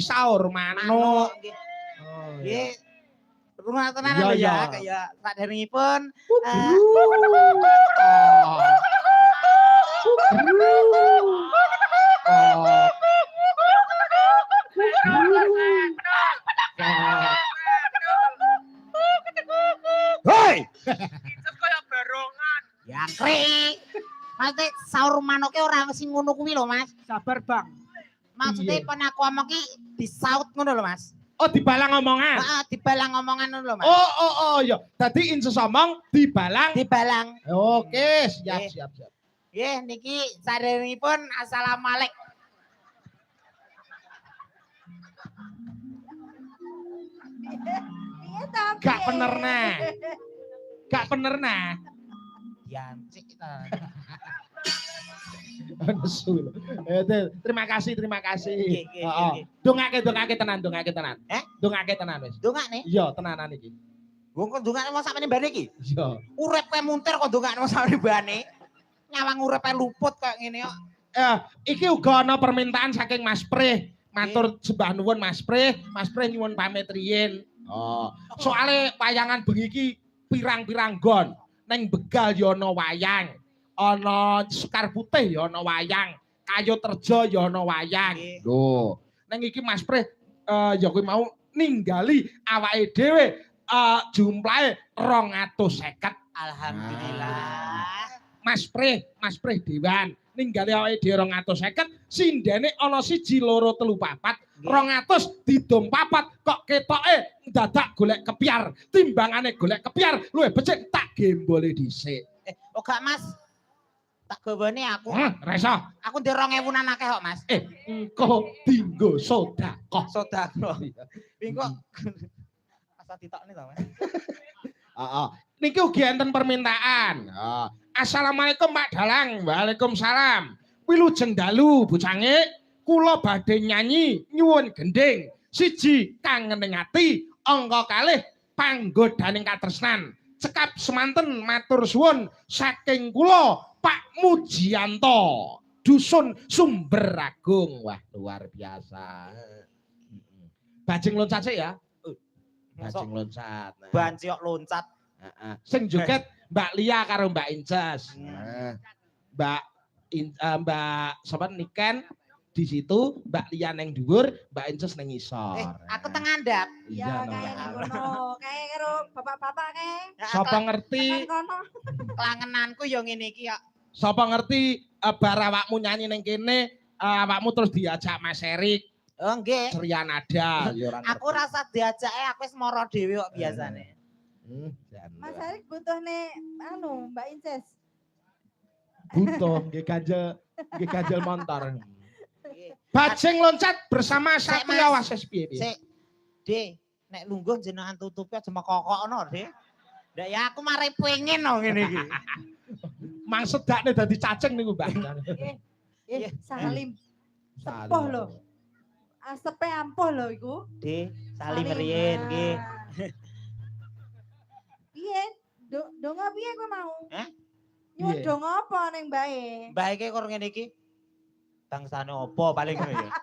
sahur manuk. Nggih. Oh, Nggih. Rumah tenan Iya, lho iya. ya, kayak saderengipun Hei! Incet kaya barongan. ya krik. Maksudnya sahur manuke ora sing ngono kuwi lho, Mas. Sabar, Bang. Maksudnya Iya. pen aku omong ki disaut ngono lho, Mas. Oh, dibalang omongan. Heeh, dibalang omongan ngono lho, Mas. Oh, ya. Dadi inces omong dibalang. Dibalang. Oke, siap, Nggih. siap, siap. Nggih, niki saderengipun assalamualaikum. Gak bener nah. Gak bener nah. Diancik ta. Nesu lho. Terima kasih, terima kasih. Nggih, nggih, Heeh. nggih. Dongake tenan. Eh? Dongake tenan wis. Dongakne. Iya, tenanan iki. Wong kok dongakne mau sampe mbane iki? Iya. Urip kowe muntir kok dongakne mau sampe mbane. Nyawang uripe luput kok ngene kok. Iki uga ana permintaan saking Mas Prih. Matur sembah nuwun Mas Prih. Mas Prih nyuwun pamit riyin. Oh, soale wayangan bengi iki pirang-pirang gon. Neng Begal ya ana wayang. Ana Sekar Putih ya ana wayang. Kayu Terjo ya ana wayang. Lho, neng iki Mas Prih ya kuwi mau ninggali awake dhewe jumlahe 250. Alhamdulillah. Mas Prih Dewan ninggali awake dhewe 250, sindene ana 1 2 3 4, 200 didom 4 kok ketoke dadak golek kepiar. Timbangane golek kepiar luwih becik tak gembole dhisik. Oh gak Mas. Tak gowone aku. Ora iso. Aku ndek 2000-an akeh kok, Mas. Engko dinggo sedekah. Sedekah. Engko asa ditokne to, Mas. Heeh. Niki ugi enten permintaan. Assalamualaikum Pak Dalang. Waalaikumsalam. Wilujeng dalu bocange kula badhe nyanyi nyuwun gending. 1 kangening ati, angka 2 panggodaning katresnan. Cekap semanten matur suwun saking kula Pak Mujianto. Dusun Sumber Agung. Wah, luar biasa. Bajing loncat sih ya. Bajing loncat. Banciok loncat. Sing joget Mbak Lia karo Mbak Inces. Mbak sapa Niken di situ, Mbak Lia neng dhuwur, Mbak Inces neng isor. Aku teng ngandhap. Ya kayak ngono, kayak karo bapak-bapak kayak. Sapa ngerti? Kelangenanku ya ngene iki kok. Sapa ngerti bar awakmu nyanyi neng kene, awakmu terus diajak Mas Erik. Oh nggih. Ceria nada. Aku rasa diajake aku wis mara dhewe kok biasane. Mas Erik butuh nih Mbak Inces. Butuh nggih ganjel motor. Bajing loncat bersama Satria Wases piye piye. Sik. De, nek lungguh jenengan tutupi aja mekokokno, De. Ndak ya aku mari pengen no ngene iki. Mang sedakne dadi cacing niku, Mbak. Salim. Sepuh lho. Asepe ampuh lho iku. De, salim riyen nggih. Piye? Donga piye kowe mau? Piye? Donga apa ning mbae? Mbae iki karo ngene iki. Bangsane apa paling ngono ya.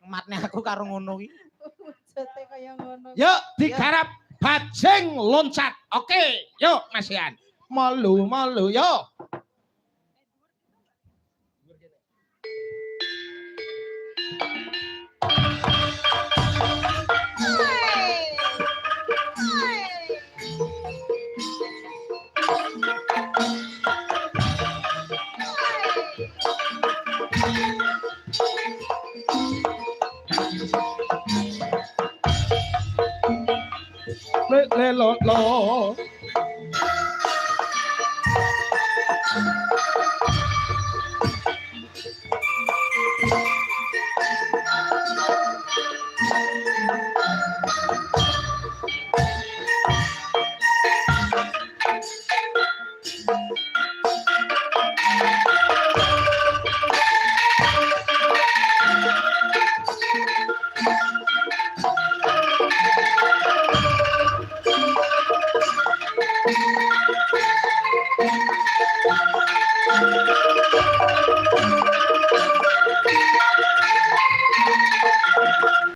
Matne aku karo ngono iki. Wujute kaya ngono. Yuk digarap bajing loncat. Oke, yuk Mas Ian. Malu yuk. Le lo.